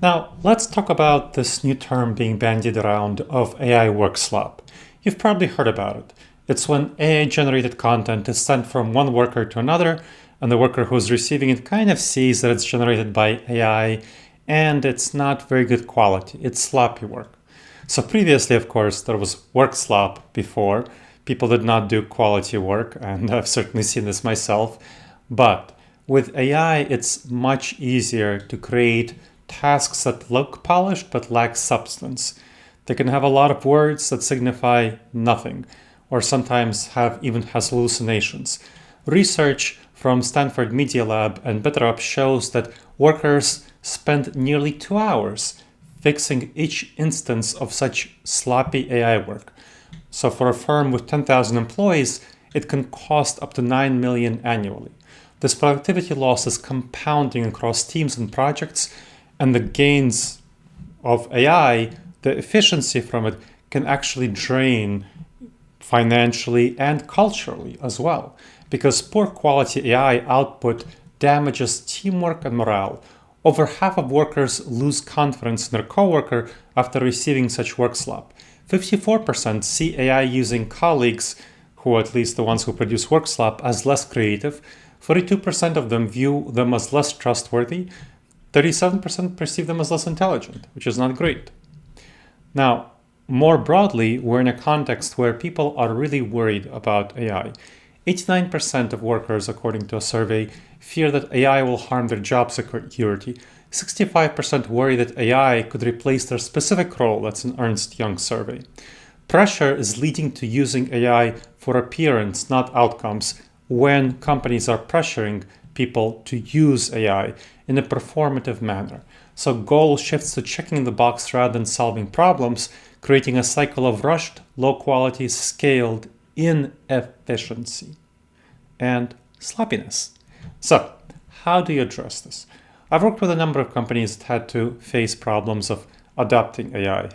Now, let's talk about this new term being bandied around of AI Workslop. You've probably heard about it. It's when AI-generated content is sent from one worker to another, and the worker who's receiving it kind of sees that it's generated by AI, and it's not very good quality. It's sloppy work. So previously, of course, there was Workslop before. People did not do quality work, and I've certainly seen this myself. But with AI, it's much easier to create tasks that look polished but lack substance. They can have a lot of words that signify nothing, or sometimes has hallucinations. Research from Stanford Media Lab and BetterUp shows that workers spend nearly 2 hours fixing each instance of such sloppy AI work. So for a firm with 10,000 employees, it can cost up to $9 million annually. This productivity loss is compounding across teams and projects, and the gains of AI, the efficiency from it, can actually drain financially and culturally as well, because poor quality AI output damages teamwork and morale. Over half of workers lose confidence in their coworker after receiving such Workslop. 54% see AI using colleagues, who are at least the ones who produce Workslop, as less creative. 42% of them view them as less trustworthy. 37% perceive them as less intelligent, which is not great. Now, more broadly, we're in a context where people are really worried about AI. 89% of workers, according to a survey, fear that AI will harm their job security. 65% worry that AI could replace their specific role. That's an Ernst Young survey. Pressure is leading to using AI for appearance, not outcomes, when companies are pressuring people to use AI in a performative manner. So goal shifts to checking the box rather than solving problems, creating a cycle of rushed, low quality, scaled inefficiency and sloppiness. So how do you address this? I've worked with a number of companies that had to face problems of adopting AI.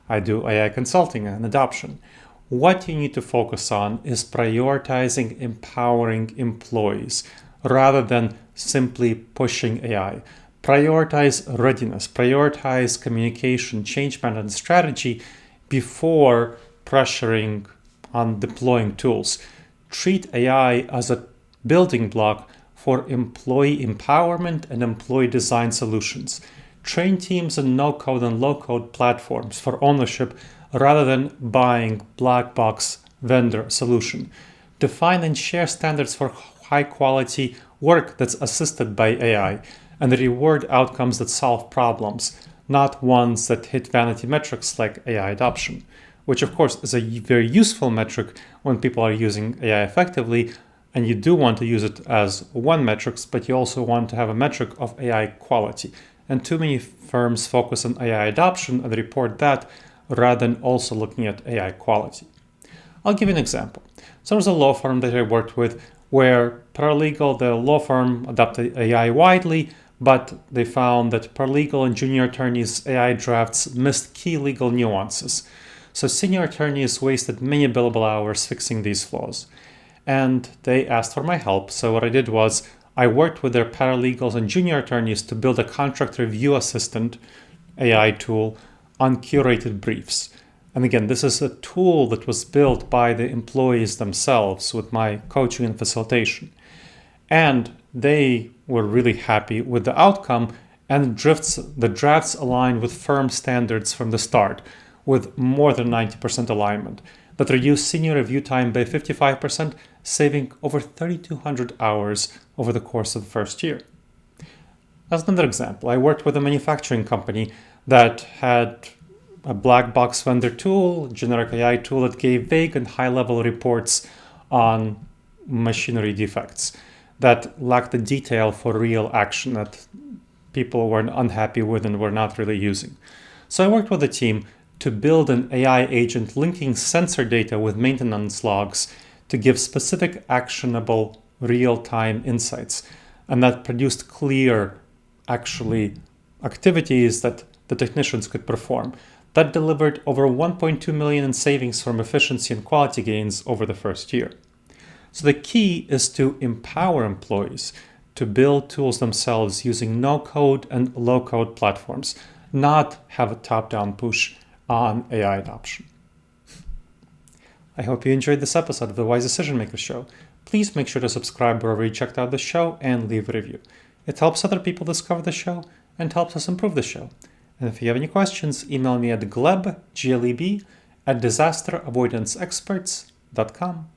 I do AI consulting and adoption. What you need to focus on is prioritizing empowering employees rather than simply pushing AI. Prioritize readiness, prioritize communication, change management strategy before pressuring on deploying tools. Treat AI as a building block for employee empowerment and employee design solutions. Train teams in no-code and low-code platforms for ownership rather than buying black box vendor solution. Define and share standards for high-quality work that's assisted by AI, and reward outcomes that solve problems, not ones that hit vanity metrics like AI adoption, which of course is a very useful metric when people are using AI effectively, and you do want to use it as one metric, but you also want to have a metric of AI quality. And too many firms focus on AI adoption and report that rather than also looking at AI quality. I'll give you an example. So there was a law firm that I worked with where the law firm adopted AI widely, but they found that paralegal and junior attorneys' AI drafts missed key legal nuances. So senior attorneys wasted many billable hours fixing these flaws. And they asked for my help. So what I did was I worked with their paralegals and junior attorneys to build a contract review assistant AI tool on curated briefs. And again, this is a tool that was built by the employees themselves with my coaching and facilitation. And they were really happy with the outcome, and the drafts aligned with firm standards from the start, with more than 90% alignment, that reduced senior review time by 55%, saving over 3,200 hours over the course of the first year. As another example, I worked with a manufacturing company that had a black box vendor tool, generic AI tool that gave vague and high-level reports on machinery defects that lacked the detail for real action that people were unhappy with and were not really using. So I worked with the team to build an AI agent linking sensor data with maintenance logs to give specific, actionable, real-time insights, and that produced clear, activities that the technicians could perform. That delivered over 1.2 million in savings from efficiency and quality gains over the first year. So the key is to empower employees, to build tools themselves using no-code and low-code platforms, not have a top-down push on AI adoption. I hope you enjoyed this episode of the Wise Decision Maker Show. Please make sure to subscribe wherever you checked out the show and leave a review. It helps other people discover the show and helps us improve the show. And if you have any questions, email me at gleb, Gleb, @disasteravoidanceexperts.com.